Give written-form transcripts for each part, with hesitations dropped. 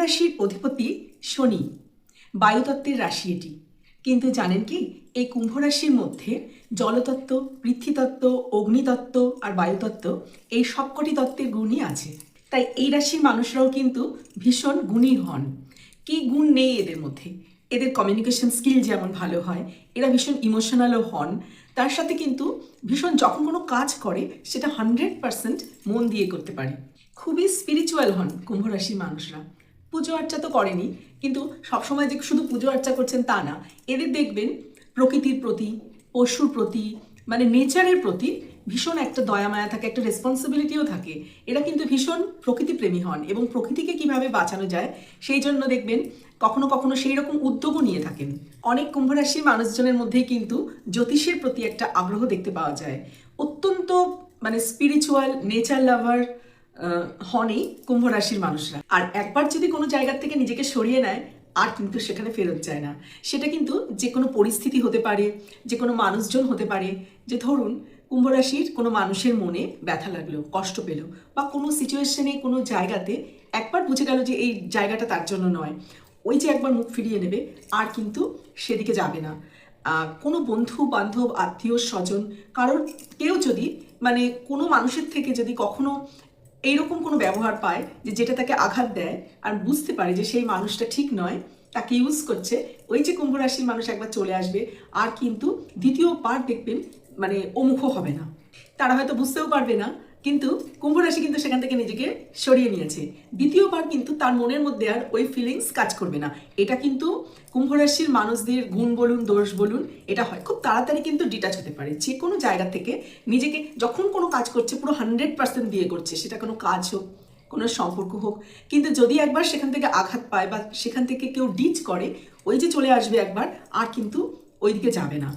রাশির অধিপতি শনি, বায়ুতত্ত্বের রাশি এটি। কিন্তু জানেন কি, এই কুম্ভ রাশির মধ্যে জলতত্ত্ব, পৃথ্বীতত্ত্ব, অগ্নিতত্ত্ব আর বায়ুতত্ত্ব এই সবকটি তত্ত্বের গুণই আছে। তাই এই রাশির মানুষরাও কিন্তু ভীষণ গুণী হন। কি গুণ নেই এদের মধ্যে? এদের কমিউনিকেশন স্কিল যেমন ভালো হয়, এরা ভীষণ ইমোশনালও হন। তার সাথে কিন্তু ভীষণ যখন কোনো কাজ করে সেটা 100% মন দিয়ে করতে পারে। খুবই স্পিরিচুয়াল হন কুম্ভ রাশির মানুষরা। পুজো আর্চা তো করেনি, কিন্তু সবসময় যে শুধু পুজো আর্চা করছেন তা না। এদের দেখবেন প্রকৃতির প্রতি, পশুর প্রতি, মানে নেচারের প্রতি ভীষণ একটা দয়া মায়া থাকে, একটা রেসপন্সিবিলিটিও থাকে। এরা কিন্তু ভীষণ প্রকৃতিপ্রেমী হন এবং প্রকৃতিকে কিভাবে বাঁচানো যায় সেই জন্য দেখবেন কখনো কখনো সেই রকম উদ্যোগও নিয়ে থাকেন। অনেক কুম্ভ রাশির মানুষজনের মধ্যেই কিন্তু জ্যোতিষের প্রতি একটা আগ্রহ দেখতে পাওয়া যায়। অত্যন্ত মানে স্পিরিচুয়াল, নেচার লাভার হনই কুম্ভ রাশির মানুষরা। আর একবার যদি কোনো জায়গা থেকে নিজেকে সরিয়ে নেয় আর কিন্তু সেখানে ফেরত যায় না। সেটা কিন্তু যে কোনো পরিস্থিতি হতে পারে, যে কোনো মানুষজন হতে পারে। যে ধরুন কুম্ভ রাশির কোনো মানুষের মনে ব্যথা লাগলো, কষ্ট পেল, বা কোনো সিচুয়েশনে কোনো জায়গাতে একবার বুঝে গেল যে এই জায়গাটা তার জন্য নয়, ওই যে একবার মুখ ফিরিয়ে নেবে আর কিন্তু সেদিকে যাবে না। কোনো বন্ধু বান্ধব, আত্মীয় স্বজন, কারোর কেউ যদি মানে কোনো মানুষের থেকে যদি কখনো এইরকম কোনো ব্যবহার পায় যে যেটা তাকে আঘাত দেয় আর বুঝতে পারে যে সেই মানুষটা ঠিক নয়, তাকে ইউজ করছে, ওই যে কুম্ভ রাশির মানুষ একবার চলে আসবে আর কিন্তু দ্বিতীয়বার দেখবেন মানে ওমুখ হবে না। তারা হয়তো বুঝতেও পারবে না, কিন্তু কুম্ভ রাশি কিন্তু সেখান থেকে নিজেকে সরিয়ে নিয়েছে। দ্বিতীয়বার কিন্তু তার মনের মধ্যে আর ওই ফিলিংস কাজ করবে না। এটা কিন্তু কুম্ভ রাশির মানুষদের গুণ বলুন, দোষ বলুন, এটা হয় খুব তাড়াতাড়ি কিন্তু ডিটাচ হতে পারে যে কোনো জায়গা থেকে। নিজেকে যখন কোনো কাজ করছে পুরো 100% দিয়ে করছে, সেটা কোনো কাজ হোক, কোনো সম্পর্ক হোক। কিন্তু যদি একবার সেখান থেকে আঘাত পায় বা সেখান থেকে কেউ ডিচ করে, ওই যে চলে আসবে একবার আর কিন্তু ওইদিকে যাবে না।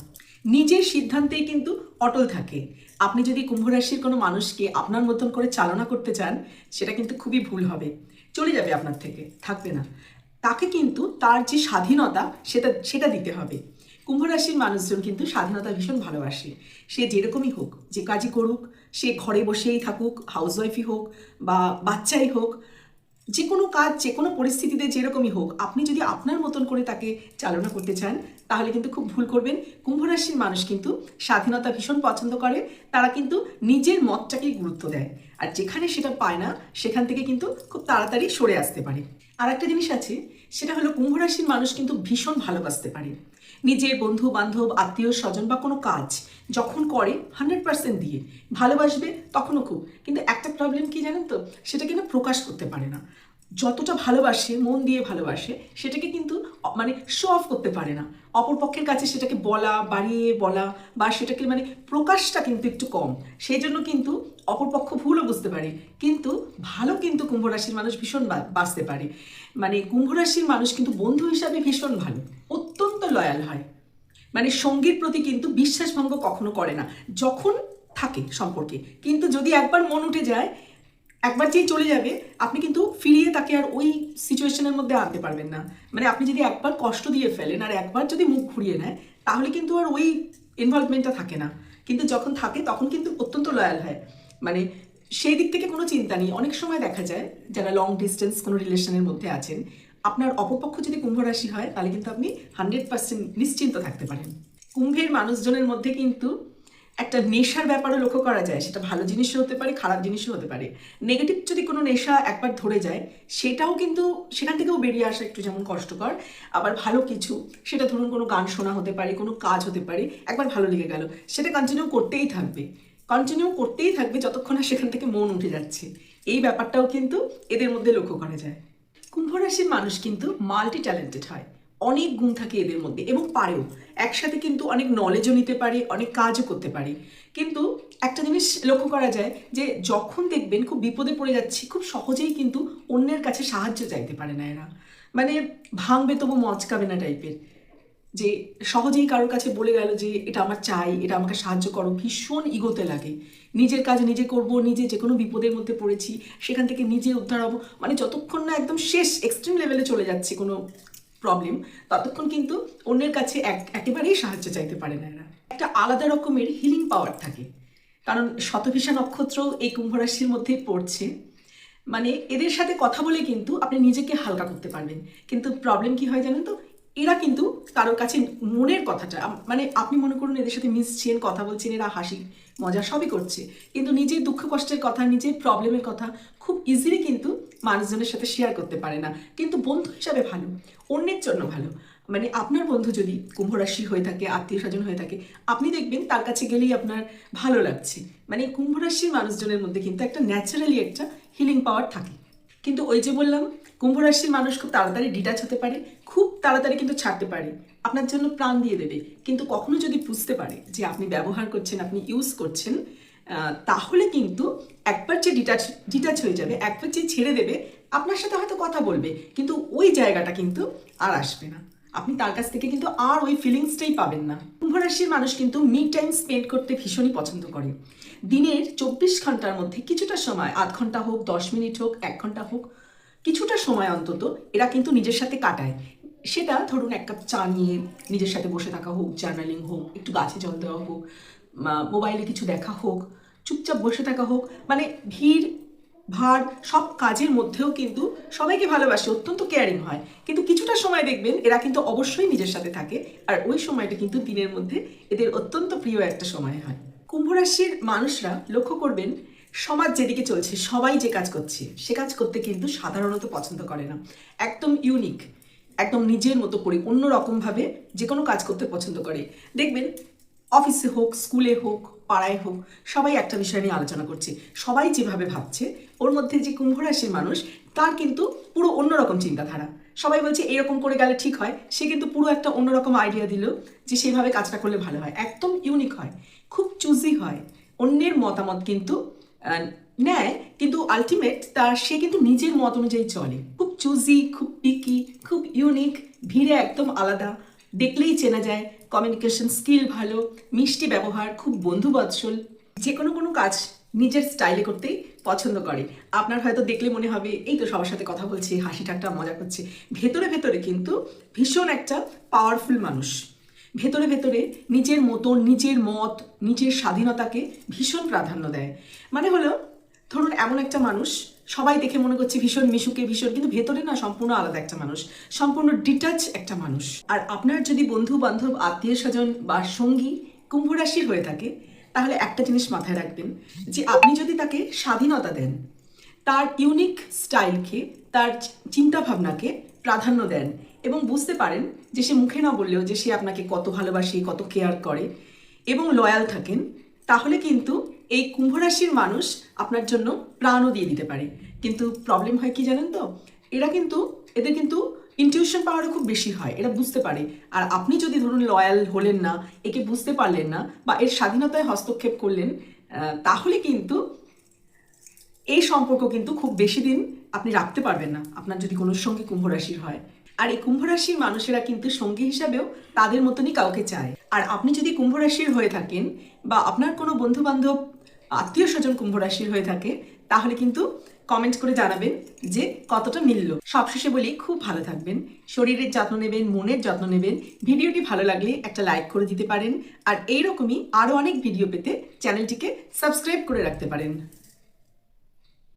নিজের সিদ্ধান্তেই কিন্তু অটল থাকে। আপনি যদি কুম্ভ রাশির কোনো মানুষকে আপনার মতন করে চালনা করতে চান, সেটা কিন্তু খুবই ভুল হবে। চলে যাবে আপনার থেকে, থাকবে না। তাকে কিন্তু তার যে স্বাধীনতা সেটা সেটা দিতে হবে। কুম্ভ রাশির মানুষজন কিন্তু স্বাধীনতা ভীষণ ভালোবাসে। সে যেরকমই হোক, যে কাজই করুক, সে ঘরে বসেই থাকুক, হাউসওয়াইফই হোক বা বাচ্চাই হোক, যে কোনো কাজ যে কোনো পরিস্থিতিতে যেরকমই হোক, আপনি যদি আপনার মতন করে তাকে চালনা করতে চান তাহলে কিন্তু খুব ভুল করবেন। কুম্ভ রাশির মানুষ কিন্তু স্বাধীনতা ভীষণ পছন্দ করে। তারা কিন্তু নিজের মতটাকেই গুরুত্ব দেয়, আর যেখানে সেটা পায় না সেখান থেকে কিন্তু খুব তাড়াতাড়ি সরে আসতে পারে। আর একটা জিনিস আছে, সেটা হলো কুম্ভ রাশির মানুষ কিন্তু ভীষণ ভালোবাসতে পারে। নিজের বন্ধু বান্ধব, আত্মীয় স্বজন বা কোনো কাজ যখন করে 100% দিয়ে ভালোবাসবে তখনও খুব। কিন্তু একটা প্রবলেম কি জানেন তো, সেটা কিন্তু প্রকাশ করতে পারে না। যতটা ভালোবাসে, মন দিয়ে ভালোবাসে, সেটাকে কিন্তু মানে শো অফ করতে পারে না। অপরপক্ষের কাছে সেটাকে বলা, বাড়িয়ে বলা বা সেটাকে মানে প্রকাশটা কিন্তু একটু কম। সেই জন্য কিন্তু অপরপক্ষ ভুলও বুঝতে পারে। কিন্তু ভালো কিন্তু কুম্ভ রাশির মানুষ ভীষণ বাঁচতে পারে। মানে কুম্ভ রাশির মানুষ কিন্তু বন্ধু হিসাবে ভীষণ ভালো, অত্যন্ত লয়াল হয়। মানে সঙ্গীর প্রতি কিন্তু বিশ্বাসভঙ্গ কখনো করে না যখন থাকে সম্পর্কে। কিন্তু যদি একবার মন উঠে যায়, একবার যেই চলে যাবে, আপনি কিন্তু ফিরিয়ে তাকে আর ওই সিচুয়েশনের মধ্যে আনতে পারবেন না। মানে আপনি যদি একবার কষ্ট দিয়ে ফেলেন আর একবার যদি মুখ ঘুরিয়ে নেয়, তাহলে কিন্তু আর ওই ইনভলভমেন্টটা থাকে না। কিন্তু যখন থাকে তখন কিন্তু অত্যন্ত লয়াল হয়। মানে সেই দিক থেকে কোনো চিন্তা নেই। অনেক সময় দেখা যায় যারা লং ডিস্টেন্স কোনো রিলেশনের মধ্যে আছেন, আপনার অপরপক্ষ যদি কুম্ভ রাশি হয় তাহলে কিন্তু আপনি 100% নিশ্চিন্ত থাকতে পারেন। কুম্ভের মানুষজনের মধ্যে কিন্তু একটা নেশার ব্যাপারও লক্ষ্য করা যায়। সেটা ভালো জিনিসও হতে পারে, খারাপ জিনিসও হতে পারে। নেগেটিভ যদি কোনো নেশা একবার ধরে যায়, সেটাও কিন্তু সেখান থেকেও বেরিয়ে আসা একটু যেমন কষ্টকর। আবার ভালো কিছু, সেটা ধরুন কোনো গান শোনা হতে পারে, কোনো কাজ হতে পারে, একবার ভালো লেগে গেল, সেটা কন্টিনিউ করতেই থাকবে, কন্টিনিউ করতেই থাকবে যতক্ষণ না সেখান থেকে মন উঠে যাচ্ছে। এই ব্যাপারটাও কিন্তু এদের মধ্যে লক্ষ্য করা যায়। কুম্ভ রাশির মানুষ কিন্তু মাল্টি ট্যালেন্টেড হয়। অনেক গুণ থাকে এদের মধ্যে এবং পারেও। একসাথে কিন্তু অনেক নলেজও নিতে পারে, অনেক কাজও করতে পারে। কিন্তু একটা জিনিস লক্ষ্য করা যায় যে যখন দেখবেন খুব বিপদে পড়ে যাচ্ছি, খুব সহজেই কিন্তু অন্যের কাছে সাহায্য চাইতে পারে না এরা। মানে ভাঙবে তবু মচকাবে না টাইপের। যে সহজেই কারোর কাছে বলে গেল যে এটা আমার চাই, এটা আমাকে সাহায্য করো, ভীষণ ইগোতে লাগে। নিজের কাজ নিজে করব, নিজে যে কোনো বিপদের মধ্যে পড়েছি সেখান থেকে নিজে উদ্ধার হবো, মানে যতক্ষণ না একদম শেষ এক্সট্রিম লেভেলে চলে যাচ্ছে কোনো প্রবলেম, ততক্ষণ কিন্তু অন্যের কাছে একেবারেই সাহায্য চাইতে পারে না এরা। একটা আলাদা রকমের হিলিং পাওয়ার থাকে, কারণ শতভিষা নক্ষত্র এই কুম্ভ রাশির মধ্যেই পড়ছে। মানে এদের সাথে কথা বলে কিন্তু আপনি নিজেকে হালকা করতে পারবেন। কিন্তু প্রবলেম কি হয় জানেন তো, এরা কিন্তু কারোর কাছে মনের কথাটা, মানে আপনি মনে করুন এদের সাথে মিশছেন, কথা বলছেন, এরা হাসি মজা সবই করছে, কিন্তু নিজের দুঃখ কষ্টের কথা, নিজের প্রবলেমের কথা খুব ইজিলি কিন্তু মানুষজনের সাথে শেয়ার করতে পারে না। কিন্তু বন্ধু হিসাবে ভালো, অন্যের জন্য ভালো। মানে আপনার বন্ধু যদি কুম্ভ রাশি হয়ে থাকে, আত্মীয় স্বজন হয়ে থাকে, আপনি দেখবেন তার কাছে গেলেই আপনার ভালো লাগছে। মানে কুম্ভ রাশির মানুষজনের মধ্যে কিন্তু একটা ন্যাচারালি একটা হিলিং পাওয়ার থাকে। কিন্তু ওই যে বললাম, কুম্ভ রাশির মানুষ খুব তাড়াতাড়ি ডিটাচ হতে পারে, খুব তাড়াতাড়ি কিন্তু ছাড়তে পারে, আপনার জন্য প্রাণ দিয়ে দেবে। কিন্তু কখনো যদি বুঝতে পারে যে আপনি ব্যবহার করছেন, আপনি ইউজ করছেন, তাহলে কিন্তু একবার যে ডিটাচ হয়ে যাবে, একবার যে ছেড়ে দেবে, আপনার সাথে হয়তো কথা বলবে, কিন্তু ওই জায়গাটা কিন্তু আর আসবে না। আপনি তার কাছ থেকে কিন্তু আর ওই ফিলিংসটাই পাবেন না। কুম্ভ রাশির মানুষ কিন্তু মি টাইম স্পেন্ড করতে ভীষণই পছন্দ করে। দিনের 24 ঘন্টার মধ্যে কিছুটা সময়, আধ ঘন্টা হোক, 10 মিনিট হোক, 1 ঘন্টা হোক, কিছুটা সময় অন্তত এরা কিন্তু নিজের সাথে কাটায়। সেটা ধরুন 1 কাপ চা নিয়ে নিজের সাথে বসে থাকা হোক, জার্নালিং হোক, একটু গাছে জল দেওয়া হোক, মোবাইলে কিছু দেখা হোক, চুপচাপ বসে থাকা হোক, মানে ভিড় ভার সব কাজের মধ্যেও কিন্তু সবাইকে ভালোবাসে, অত্যন্ত কেয়ারিং হয়। কিন্তু কিছুটা সময় দেখবেন এরা কিন্তু অবশ্যই নিজের সাথে থাকে, আর ওই সময়টা কিন্তু দিনের মধ্যে এদের অত্যন্ত প্রিয় একটা সময় হয়। কুম্ভ রাশির মানুষরা লক্ষ্য করবেন, সমাজ যেদিকে চলছে, সবাই যে কাজ করছে সে কাজ করতে কিন্তু সাধারণত পছন্দ করে না। একদম ইউনিক, একদম নিজের মতো করে অন্যরকমভাবে যে কোনো কাজ করতে পছন্দ করে। দেখবেন অফিসে হোক, স্কুলে হোক, পাড়ায় হোক, সবাই একটা বিষয় নিয়ে আলোচনা করছে, সবাই যেভাবে ভাবছে, ওর মধ্যে যে কুম্ভ রাশির মানুষ, তার কিন্তু পুরো অন্যরকম চিন্তাধারা। সবাই বলছে এরকম করে গেলে ঠিক হয়, সে কিন্তু পুরো একটা অন্যরকম আইডিয়া দিল যে সেইভাবে কাজটা করলে ভালো হয়। একদম ইউনিক হয়, খুব চুজি হয়, অন্যের মতামত কিন্তু নেয়, কিন্তু আলটিমেট সে কিন্তু নিজের মত অনুযায়ী চলে। খুব চুজি, খুব পিকি, খুব ইউনিক, ভিড়ে একদম আলাদা, দেখলেই চেনা যায়, কমিউনিকেশন স্কিল ভালো, মিষ্টি ব্যবহার, খুব বন্ধুবৎসল, যে কোনো কাজ নিজের স্টাইলে করতেই পছন্দ করে। আপনার হয়তো দেখলে মনে হবে এই তো সবার সাথে কথা বলছে, হাসি ঠাট্টা মজা করছে, ভেতরে ভেতরে কিন্তু ভীষণ একটা পাওয়ারফুল মানুষ। ভেতরে ভেতরে নিজের মতন, নিজের মত, নিজের স্বাধীনতাকে ভীষণ প্রাধান্য দেয়। মানে হলো ধরুন এমন একটা মানুষ, সবাই দেখে মনে করছে ভীষণ মিশুকে, ভীষণ, কিন্তু ভেতরে না সম্পূর্ণ আলাদা একটা মানুষ, সম্পূর্ণ ডিটাচ একটা মানুষ। আর আপনার যদি বন্ধু বান্ধব, আত্মীয় স্বজন বা সঙ্গী কুম্ভ রাশির হয়ে থাকে, তাহলে একটা জিনিস মাথায় রাখবেন, যে আপনি যদি তাকে স্বাধীনতা দেন, তার ইউনিক স্টাইলকে, তার চিন্তা ভাবনাকে প্রাধান্য দেন, এবং বুঝতে পারেন যে সে মুখে না বললেও যে সে আপনাকে কত ভালোবাসে, কত কেয়ার করে, এবং লয়াল থাকেন, তাহলে কিন্তু এই কুম্ভ রাশির মানুষ আপনার জন্য প্রাণও দিয়ে দিতে পারে। কিন্তু প্রবলেম হয় কি জানেন তো, এদের কিন্তু ইনটিউশন পাওয়ারও খুব বেশি হয়, এরা বুঝতে পারে। আর আপনি যদি ধরুন লয়াল হলেন না, একে বুঝতে পারলেন না, বা এর স্বাধীনতায় হস্তক্ষেপ করলেন, তাহলে কিন্তু এই সম্পর্ক কিন্তু খুব বেশি দিন আপনি রাখতে পারবেন না, আপনার যদি কোনো সঙ্গী কুম্ভ রাশির হয়। আর এই কুম্ভ রাশির মানুষেরা কিন্তু সঙ্গী হিসাবেও তাদের মতনই কাউকে চায়। আর আপনি যদি কুম্ভ রাশির হয়ে থাকেন, বা আপনার কোনো বন্ধু বান্ধব, আত্মীয় স্বজন কুম্ভ রাশির হয়ে থাকে, তাহলে কিন্তু কমেন্ট করে জানাবেন যে কতটা মিলল। সবশেষে বলি, খুব ভালো থাকবেন, শরীরের যত্ন নেবেন, মনের যত্ন নেবেন। ভিডিওটি ভালো লাগলে একটা লাইক করে দিতে পারেন, আর এইরকমই আরও অনেক ভিডিও পেতে চ্যানেলটিকে সাবস্ক্রাইব করে রাখতে পারেন।